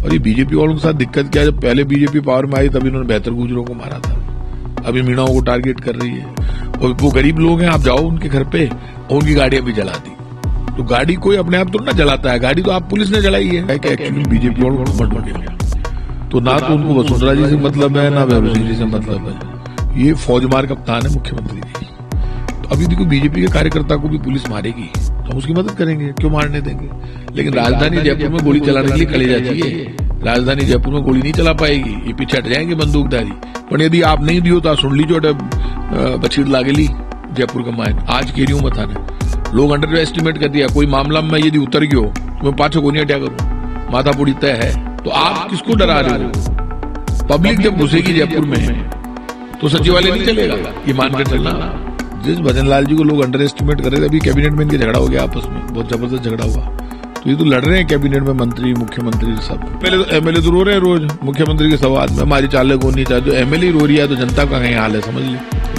और ये बीजेपी वालों के साथ दिक्कत क्या है, जब पहले बीजेपी पावर में आई तब इन्होंने बेहतर गुजरों को मारा था, अभी मीणाओं को टारगेट कर रही है। और वो गरीब लोग हैं, आप जाओ उनके घर पे और उनकी गाड़ियां भी जला दी। तो गाड़ी कोई अपने आप तो ना जलाता है, गाड़ी तो आप पुलिस ने जलाई है कि एक्चुअली बीजेपी वालों को घमंड हो गया। तो ना तो उनको वसुंधरा जी से मतलब है, ना वैभव सिंह जी से मतलब है। ये फौजमार कप्तान है मुख्यमंत्री जी। तो अभी देखो बीजेपी के कार्यकर्ता को भी पुलिस मारेगी तो हम उसकी मदद करेंगे, क्यों मारने देंगे। लेकिन राजधानी जयपुर में गोली चलाने के लिए कलेजा चाहिए। राजधानी जयपुर में गोली नहीं चला पाएगी, ये पीछे हट जाएंगे बंदूकधारी। पर यदि आप नहीं दियो तो सुन ली चोटे बछीड़ लागेली जयपुर का मायन आज के रियो मथा ने लोग अंडर एस्टिमेट कर दिया। कोई मामला में यदि उतर गयो तो मैं पाछो को नहीं हटा करूं, माथा पूरी तय है। तो आप किसको डरा रहे हो? पब्लिक जब घुसेगी जयपुर में तो सचिवालय नहीं चलेगा, ये मान कर चलना। जिस भजन लाल जी को लोग अंडर एस्टिमेट कर रहे थे, अभी कैबिनेट में इनके झगड़ा हो गया आपस में, बहुत जबरदस्त झगड़ा हुआ। तो ये तो लड़ रहे हैं कैबिनेट में मंत्री मुख्यमंत्री सब। पहले तो एमएलए तो रो रहे हैं रोज मुख्यमंत्री के सवाल में, हमारी चाले को नहीं चाहते। एमएलए रो रही है तो जनता का कहीं हाल है, समझ ली।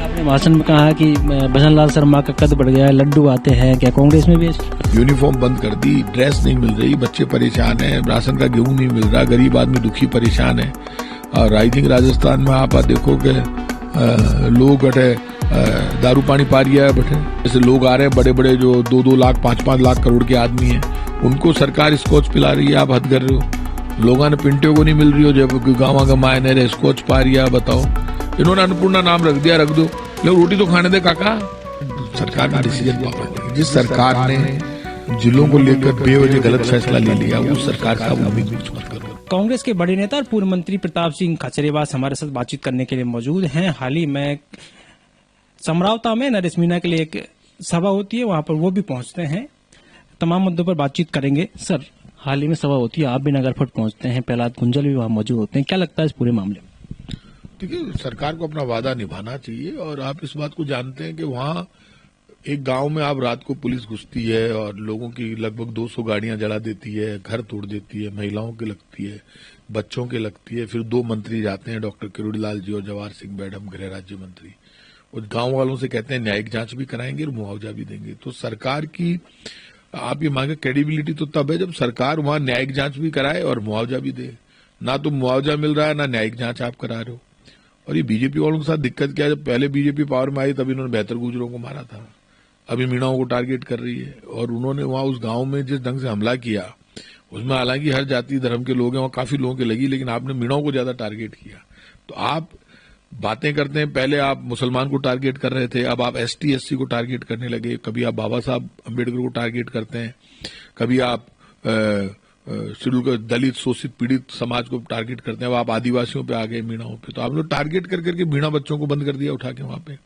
आपने भाषण में कहा कि भजन लाल शर्मा का कद बढ़ गया है, लड्डू आते हैं, क्या कांग्रेस में भी? यूनिफॉर्म बंद कर दी, ड्रेस नहीं मिल रही, बच्चे परेशान है, राशन का गेहूं नहीं मिल रहा, गरीब आदमी दुखी परेशान है। और आई थिंक राजस्थान में आप देखो कि लोग अटे दारू पानी पा रही है बैठे। जैसे लोग आ रहे हैं बड़े बड़े जो 2-2 लाख 5-5 लाख करोड़ के आदमी हैं, उनको सरकार स्कॉच पिला रही है, आप हद कर रहे हो। लोगों ने पिंटियों को नहीं मिल रही हो, जब गाँव का मायने स्कॉच पा रही है, बताओ। इन्होंने अन्नपूर्णा नाम रख दिया, रख दो, लेकिन रोटी तो खाने दे काका। सरकार का डिसीजन पावर, जिस सरकार ने जिलों को लेकर बेवजह गलत फैसला ले लिया, उस सरकार का उम्मीद कुछ मत करो। कांग्रेस के बड़े नेता और पूर्व मंत्री प्रताप सिंह खचरेवास हमारे साथ बातचीत करने के लिए मौजूद हैं। हाल ही में समरावता में नरेश मीणा के लिए एक सभा होती है, वहां पर वो भी पहुंचते हैं, तमाम मुद्दों पर बातचीत करेंगे। सर, हाल ही में सभा होती है, आप भी नगर फट पहुंचते हैं, प्रहलाद कुंजल भी वहां मौजूद होते हैं, क्या लगता है इस पूरे मामले में? देखिए, सरकार को अपना वादा निभाना चाहिए। और आप इस बात को जानते हैं कि वहां एक गांव में आप रात को पुलिस घुसती है और लोगों की लगभग 200 गाड़ियां जला देती है, घर तोड़ देती है, महिलाओं की लगती है, बच्चों की लगती है। फिर 2 मंत्री जाते हैं, डॉक्टर किरोड़ीलाल जी और जवाहर सिंह मैडम गृह राज्य मंत्री, और गांव वालों से कहते हैं न्यायिक जांच भी कराएंगे और मुआवजा भी देंगे। तो सरकार की आप ये मांगे क्रेडिबिलिटी तो तब है जब सरकार वहां न्यायिक जांच भी कराए और मुआवजा भी दे। ना तो मुआवजा मिल रहा है, ना न्यायिक जांच आप करा रहे हो। और ये बीजेपी वालों के साथ दिक्कत क्या है, जब पहले बीजेपी पावर में आई तब इन्होंने बेहतर गुजरों को मारा था, अभी मीणाओं को टारगेट कर रही है। और उन्होंने वहां उस गांव में जिस ढंग से हमला किया, उसमें हालांकि हर जाति धर्म के लोग हैं, वहां काफी लोगों की लगी, लेकिन आपने मीणाओं को ज्यादा टारगेट किया। तो आप बातें करते हैं, पहले आप मुसलमान को टारगेट कर रहे थे, अब आप एसटी एससी को टारगेट करने लगे। कभी आप बाबा साहब अम्बेडकर को टारगेट करते हैं, कभी आप शेड्यूल दलित शोषित पीड़ित समाज को टारगेट करते हैं, अब आप आदिवासियों पे आ गए, मीणाओं पे। तो आप लोग टारगेट कर करके मीणा बच्चों को बंद कर दिया उठा के, वहां पे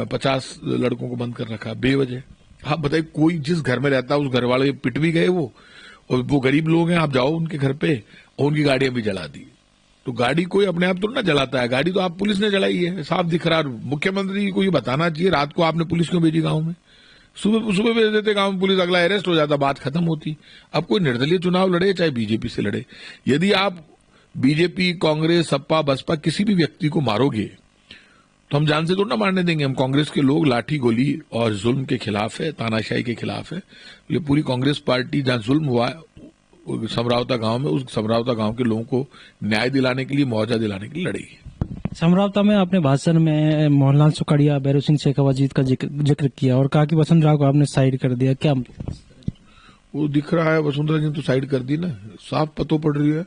50 लड़कों को बंद कर रखा बेवजह। आप बताइए, कोई जिस घर में रहता है उस घर वाले पिट भी गए वो, और वो गरीब लोग हैं, आप जाओ उनके घर पे और उनकी गाड़ियां भी जला दी। तो गाड़ी कोई अपने आप तो ना जलाता है, गाड़ी तो आप पुलिस ने जलाई है, साफ दिख रहा। मुख्यमंत्री को ये बताना चाहिए, रात को आपने पुलिस क्यों भेजी गांव में? सुबह भेज देते गांव में, पुलिस अगला अरेस्ट हो जाता, बात खत्म होती। अब कोई निर्दलीय चुनाव लड़े चाहे बीजेपी से लड़े, यदि आप बीजेपी कांग्रेस सपा बसपा किसी भी व्यक्ति को मारोगे तो हम जान से तो ना मारने देंगे। हम कांग्रेस के लोग लाठी गोली और जुल्म के खिलाफ है, तानाशाही के खिलाफ है। ये पूरी कांग्रेस पार्टी जहां जुल्म हुआ समरावता गांव में, उस समरावता गांव के लोगों को न्याय दिलाने के लिए, मुआवजा दिलाने के लिए लड़ेगी। समरावता में आपने भाषण में मोहनलाल सुखाड़िया, भैरव सिंह शेखावत का जिक्र किया और कहा कि वसुंधरा को आपने साइड कर दिया, क्या वो दिख रहा है? वसुंधरा जी ने तो साइड कर दी ना, साफ पतो पड़ रही है।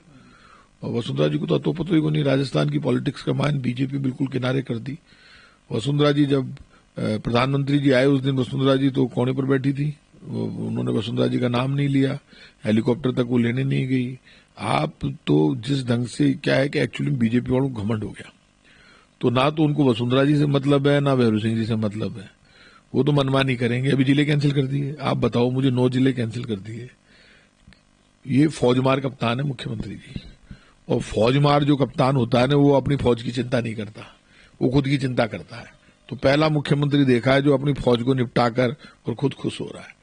और वसुंधरा जी को तो अतो पतो ही को नहीं, राजस्थान की पॉलिटिक्स का मान बीजेपी बिल्कुल किनारे कर दी। वसुंधरा जी जब प्रधानमंत्री जी आए उस दिन वसुंधरा जी तो कोने पर बैठी थी, उन्होंने वसुंधरा जी का नाम नहीं लिया, हेलीकॉप्टर तक वो लेने नहीं गई। आप तो जिस ढंग से क्या है कि एक्चुअली बीजेपी वालों को घमंड हो गया, तो ना तो उनको वसुंधरा जी से मतलब है, ना भैरव सिंह जी से मतलब है। वो तो मनमानी करेंगे। अभी जिले कैंसिल कर दिए, आप बताओ मुझे, 9 जिले कैंसिल कर दिए। ये फौजमार कप्तान है मुख्यमंत्री जी, और फौजमार जो कप्तान होता है ना, वो अपनी फौज की चिंता नहीं करता, वो खुद की चिंता करता है। तो पहला मुख्यमंत्री देखा है जो अपनी फौज को निपटा कर और खुद खुश हो रहा है।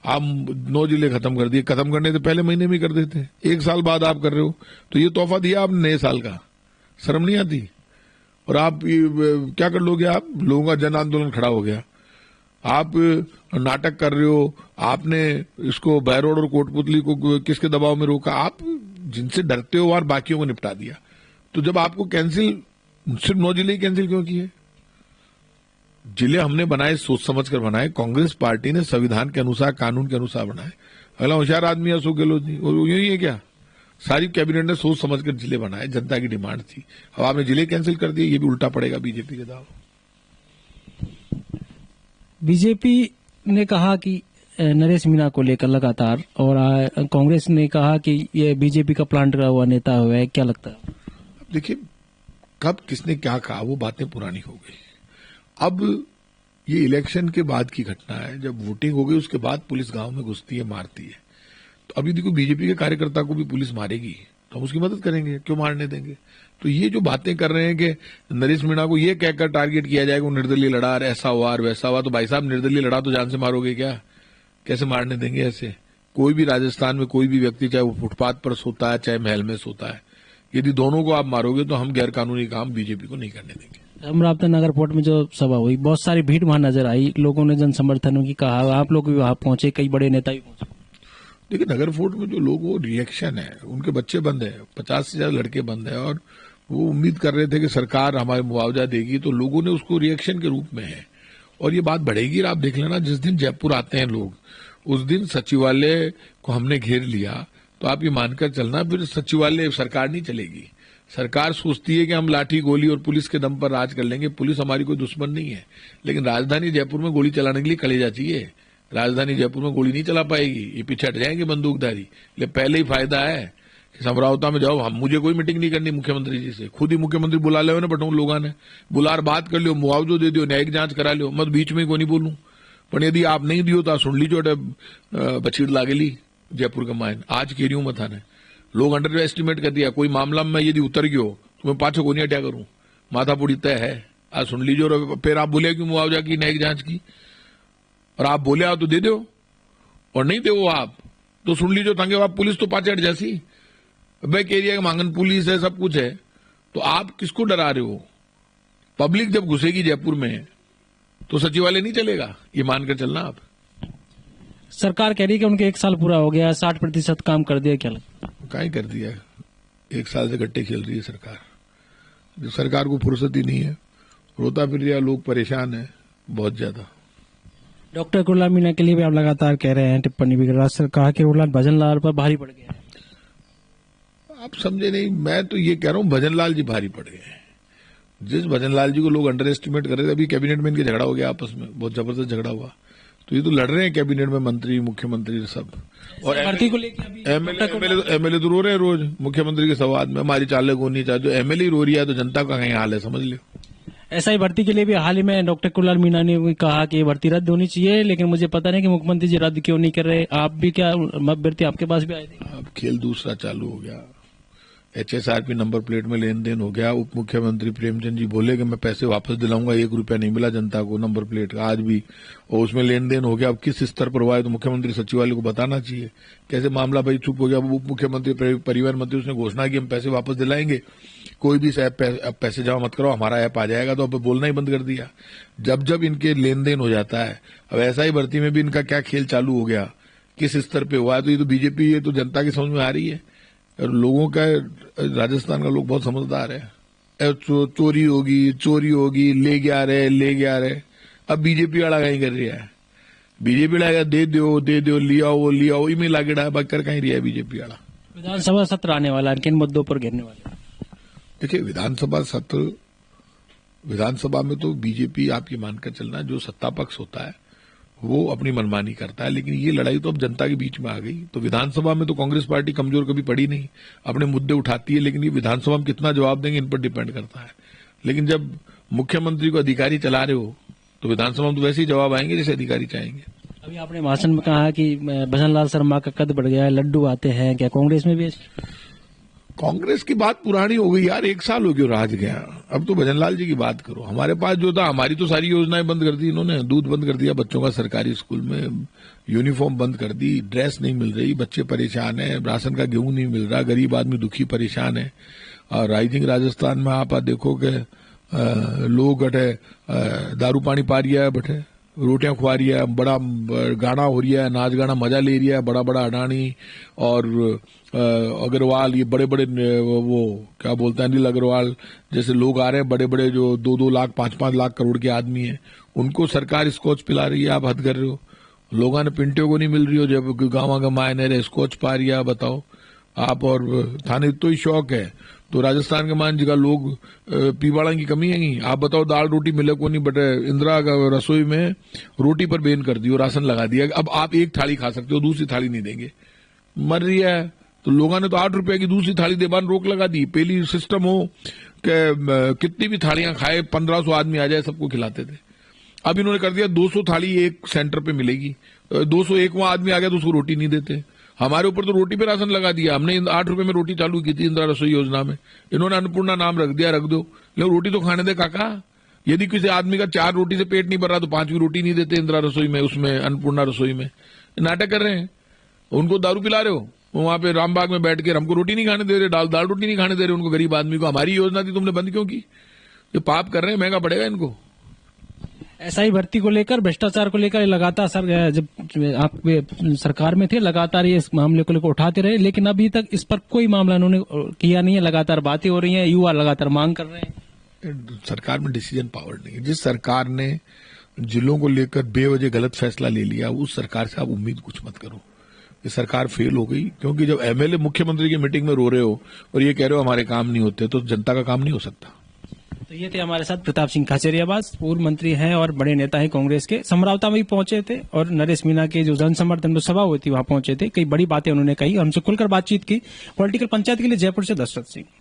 आप 9 जिले खत्म कर दिए, खत्म करने से पहले महीने में कर देते, 1 साल बाद आप कर रहे हो। तो ये तोहफा दिया आपने नए साल का, शर्म नहीं आती? और आप क्या कर लोगे? आप लोगों का जन आंदोलन खड़ा हो गया, आप नाटक कर रहे हो। आपने इसको बहरोड और कोटपुतली को किसके दबाव में रोका? आप जिनसे डरते हो और बाकियों को निपटा दिया। तो जब आपको कैंसिल, सिर्फ 9 जिले कैंसिल क्यों किए? जिले हमने बनाए सोच समझ कर बनाए, कांग्रेस पार्टी ने संविधान के अनुसार, कानून के अनुसार बनाए। अगला होशियार आदमी है अशोक गहलोत जी, और यही है क्या? सारी कैबिनेट ने सोच समझ कर जिले बनाए, जनता की डिमांड थी। अब आपने जिले कैंसिल कर दिए, ये भी उल्टा पड़ेगा बीजेपी के दाव। बीजेपी ने कहा कि नरेश मीणा को लेकर लगातार, और कांग्रेस ने कहा कि ये बीजेपी का प्लांट करा हुआ नेता हुआ है, क्या लगता है? देखिए, कब किसने क्या कहा वो बातें पुरानी हो गई। अब ये इलेक्शन के बाद की घटना है, जब वोटिंग हो गई उसके बाद पुलिस गांव में घुसती है, मारती है। तो अभी देखो, बीजेपी के कार्यकर्ता को भी पुलिस मारेगी तो हम उसकी मदद करेंगे, क्यों मारने देंगे? तो ये जो बातें कर रहे हैं कि नरेश मीणा को ये कहकर टारगेट किया जाएगा वो निर्दलीय लड़ा, ऐसा हुआ और वैसा हुआ, तो भाई साहब निर्दलीय लड़ा तो जान से मारोगे क्या? कैसे मारने देंगे ऐसे? कोई भी राजस्थान में कोई भी व्यक्ति, चाहे वो फुटपाथ पर सोता है चाहे महल में सोता है, यदि दोनों को आप मारोगे तो हम गैर कानूनी काम बीजेपी को नहीं करने देंगे। अमरावती नगर पोर्ट में जो सभा हुई, बहुत सारी भीड़ वहां नजर आई, लोगों ने जन समर्थन की कहा, आप लोग भी वहां पहुंचे, कई बड़े नेता भी पहुंचे। देखिए, नगर फोर्ट में जो लोग, वो रिएक्शन है, उनके बच्चे बंद है, 50 से ज्यादा लड़के बंद है, और वो उम्मीद कर रहे थे कि सरकार हमारे मुआवजा देगी, तो लोगों ने उसको रिएक्शन के रूप में है। और ये बात बढ़ेगी। आप देख लेना, जिस दिन जयपुर आते हैं लोग, उस दिन सचिवालय को हमने घेर लिया, तो आप ये मानकर चलना फिर सचिवालय सरकार नहीं चलेगी। सरकार सोचती है कि हम लाठी गोली और पुलिस के दम पर राज कर लेंगे। पुलिस हमारी कोई दुश्मन नहीं है, लेकिन राजधानी जयपुर में गोली चलाने के लिए कलेजा चाहिए। राजधानी जयपुर में गोली नहीं चला पाएगी, ये पीछे हट जाएंगे बंदूकधारी। लेकिन पहले ही फायदा है कि समरावता में जाओ, हम, मुझे कोई मीटिंग नहीं करनी मुख्यमंत्री जी से, खुद ही मुख्यमंत्री बुला ले ना बटों लोगों ने, बुलार बात कर लियो, मुआवजो दे दियो, न्यायिक जांच करा लियो, मत बीच में को नहीं बोलूं। पर यदि आप नहीं दियो तो सुन लीजिए बछीड़ लागेली जयपुर का मायन आज केरियो मत आने। लोग अंडर एस्टिमेट कर दिया, कोई मामला में यदि उतर गयो तो मैं पाछो को नहीं हटा करूं, माथा पूरी तय है। आज सुन लीजिए, और फिर आप बोले कि मुआवजा की, न्यायिक जांच की, और आप बोले आओ तो दे दो, और नहीं दे आप तो सुन लीजिए ताकि आप पुलिस तो पाछे हट जैसी। बैक एरिया का मांगन पुलिस है, सब कुछ है, तो आप किसको डरा रहे हो? पब्लिक जब घुसेगी जयपुर में तो सचिवालय नहीं चलेगा, ये मानकर चलना आप। सरकार कह रही है कि उनके 1 साल पूरा हो गया, 60% काम कर दिया, क्या लगता है? काहे कर दिया? 1 साल से गट्टे खेल रही है सरकार। जो सरकार को फुर्सत ही नहीं है, रोता फिर रहा, लोग परेशान है बहुत ज्यादा। डॉक्टर कुरला मीणा के लिए भी आप लगातार कह रहे हैं, टिप्पणी भी कर रहा है, कहा कि रोलाल भजनलाल पर भारी पड़ गया है। आप समझे नहीं, मैं तो ये कह रहा हूं भजनलाल जी भारी पड़ गए हैं। जिस भजनलाल जी को लोग अंडर एस्टिमेट कर रहे थे, अभी कैबिनेट में इनके झगड़ा हो गया, आपस में बहुत जबरदस्त झगड़ा हुआ, तो ये तो लड़ रहे हैं कैबिनेट में, मंत्री मुख्यमंत्री सब। और भर्ती को लेकर एमएलए तो रो रहे हैं रोज मुख्यमंत्री के संवाद में, हमारी चाले को नहीं चाहे। जो एमएलए रो रही है तो जनता का कहीं हाल है, समझ लो। एसआई भर्ती के लिए भी हाल ही में डॉक्टर कुरलाल मीणा ने भी कहा कि ये भर्ती रद्द होनी चाहिए, लेकिन मुझे पता नहीं कि मुख्यमंत्री जी रद्द क्यों नहीं कर रहे। आप भी क्या भर्ती आपके पास भी आए थे? अब खेल दूसरा चालू हो गया, एचएसआरपी नंबर प्लेट में लेन देन हो गया। उप मुख्यमंत्री प्रेमचंद जी बोले कि मैं पैसे वापस दिलाऊंगा, 1 रुपया नहीं मिला जनता को नंबर प्लेट का आज भी, और उसमें लेन देन हो गया। अब किस स्तर पर हुआ है तो मुख्यमंत्री सचिवालय को बताना चाहिए। कैसे मामला भाई चुप हो गया? उप मुख्यमंत्री परिवहन मंत्री उसने घोषणा की हम पैसे वापस दिलाएंगे, कोई भी पैसे जमा मत करो, हमारा ऐप आ जाएगा, तो अब बोलना ही बंद कर दिया। जब जब इनके लेन देन हो जाता है, अब ऐसा ही भर्ती में भी इनका क्या खेल चालू हो गया, किस स्तर पे हुआ है। तो ये तो बीजेपी, ये तो जनता की समझ में आ रही है, और लोगों का, राजस्थान का लोग बहुत समझदार है। चोरी होगी, ले गया रहे। अब बीजेपी वाला कहीं कर रही है, बीजेपी वाला दे दो लियाओ इमें लागे डा कर कहीं रही है बीजेपी वाला। विधानसभा सत्र आने वाला है, किन मुद्दों पर घेरने वाले? देखिए, विधानसभा सत्र, विधानसभा में तो बीजेपी, आप ये मानकर चलना, जो सत्ता पक्ष होता है वो अपनी मनमानी करता है, लेकिन ये लड़ाई तो अब जनता के बीच में आ गई। तो विधानसभा में तो कांग्रेस पार्टी कमजोर कभी पड़ी नहीं, अपने मुद्दे उठाती है, लेकिन ये विधानसभा में कितना जवाब देंगे इन पर डिपेंड करता है। लेकिन जब मुख्यमंत्री को अधिकारी चला रहे हो तो विधानसभा में तो वैसे ही जवाब आएंगे जैसे अधिकारी चाहेंगे। अभी आपने भाषण में कहा कि भजनलाल शर्मा का कद बढ़ गया है, लड्डू आते हैं, क्या कांग्रेस में भी? कांग्रेस की बात पुरानी हो गई यार, 1 साल हो गया राज गया। अब तो भजनलाल जी की बात करो। हमारे पास जो था, हमारी तो सारी योजनाएं बंद कर दी इन्होंने। दूध बंद कर दिया बच्चों का सरकारी स्कूल में, यूनिफॉर्म बंद कर दी, ड्रेस नहीं मिल रही, बच्चे परेशान है, राशन का गेहूं नहीं मिल रहा, गरीब आदमी दुखी परेशान है। और राइजिंग राजस्थान में आप देखो कि लोग अटे दारू पानी पा रिया है बैठे, रोटियां खुआ रही है, बड़ा गाना हो रही है, नाच गाना मजा ले रही है, बड़ा बड़ा अडानी और अग्रवाल, ये बड़े बड़े वो क्या बोलते हैं, अनिल अग्रवाल जैसे लोग आ रहे हैं, बड़े बड़े जो 2-2 लाख 5-5 लाख करोड़ के आदमी हैं, उनको सरकार स्कॉच पिला रही है, आप हद कर रहे हो। लोगों ने पिंटियों को नहीं मिल रही हो, जब गाँव गमाए ने स्कॉच पा रही है, बताओ आप। और थाने तो ही शौक है तो राजस्थान के मान जगह लोग पीवाड़ा की कमी है। आप बताओ दाल रोटी मिले को नहीं, बट इंदिरा रसोई में रोटी पर बैन कर दी और राशन लगा दिया। अब आप एक थाली खा सकते हो, दूसरी थाली नहीं देंगे, मर रही है। तो लोगों ने तो 8 रुपए की दूसरी थाली देवान रोक लगा दी। पहली सिस्टम हो कि कितनी भी थालियां खाए, 1500 आदमी आ जाए, सबको खिलाते थे। अब इन्होंने कर दिया 200 थाली एक सेंटर पे मिलेगी, 201वां आदमी आ गया तो उसको रोटी नहीं देते। हमारे ऊपर तो रोटी पे राशन लगा दिया। हमने 8 रुपए में रोटी चालू की थी इंदिरा रसोई योजना में, इन्होंने अन्नपूर्णा नाम रख दिया, रख दो, लेकिन रोटी तो खाने दे काका। यदि किसी आदमी का 4 रोटी से पेट नहीं भर रहा तो 5वीं रोटी नहीं देते इंदिरा रसोई में, उसमें अन्नपूर्णा रसोई में। नाटक कर रहे हैं, उनको दारू पिला रहे हो, वहां पे रामबाग में बैठ के हमको रोटी नहीं खाने दे रहे, दाल रोटी नहीं खाने दे रहे उनको, गरीब आदमी को। हमारी योजना थी, तुमने बंद क्यों की? ये पाप कर रहे हैं, महंगा पड़ेगा इनको। एसआई भर्ती को लेकर, भ्रष्टाचार को लेकर लगातार सर जब आप सरकार में थे लगातार ये इस मामले को लेकर उठाते रहे, लेकिन अभी तक इस पर कोई मामला उन्होंने किया नहीं है। लगातार बातें हो रही हैं, युवा लगातार मांग कर रहे हैं। सरकार में डिसीजन पावर नहीं है। जिस सरकार ने जिलों को लेकर बेवजह गलत फैसला ले लिया, उस सरकार से आप उम्मीद कुछ मत करो। ये सरकार फेल हो गई, क्योंकि जब एमएलए मुख्यमंत्री की मीटिंग में रो रहे हो और ये कह रहे हो हमारे काम नहीं होते, तो जनता का काम नहीं हो सकता। तो ये थे हमारे साथ प्रताप सिंह खाचरियावास, पूर्व मंत्री हैं और बड़े नेता हैं कांग्रेस के। समरावता में भी पहुंचे थे और नरेश मीणा के जो जन समर्थन सभा हुई थी वहां पहुंचे थे। कई बड़ी बातें उन्होंने कही, हमसे खुलकर बातचीत की। पॉलिटिकल पंचायत के लिए जयपुर से दशरथ सिंह।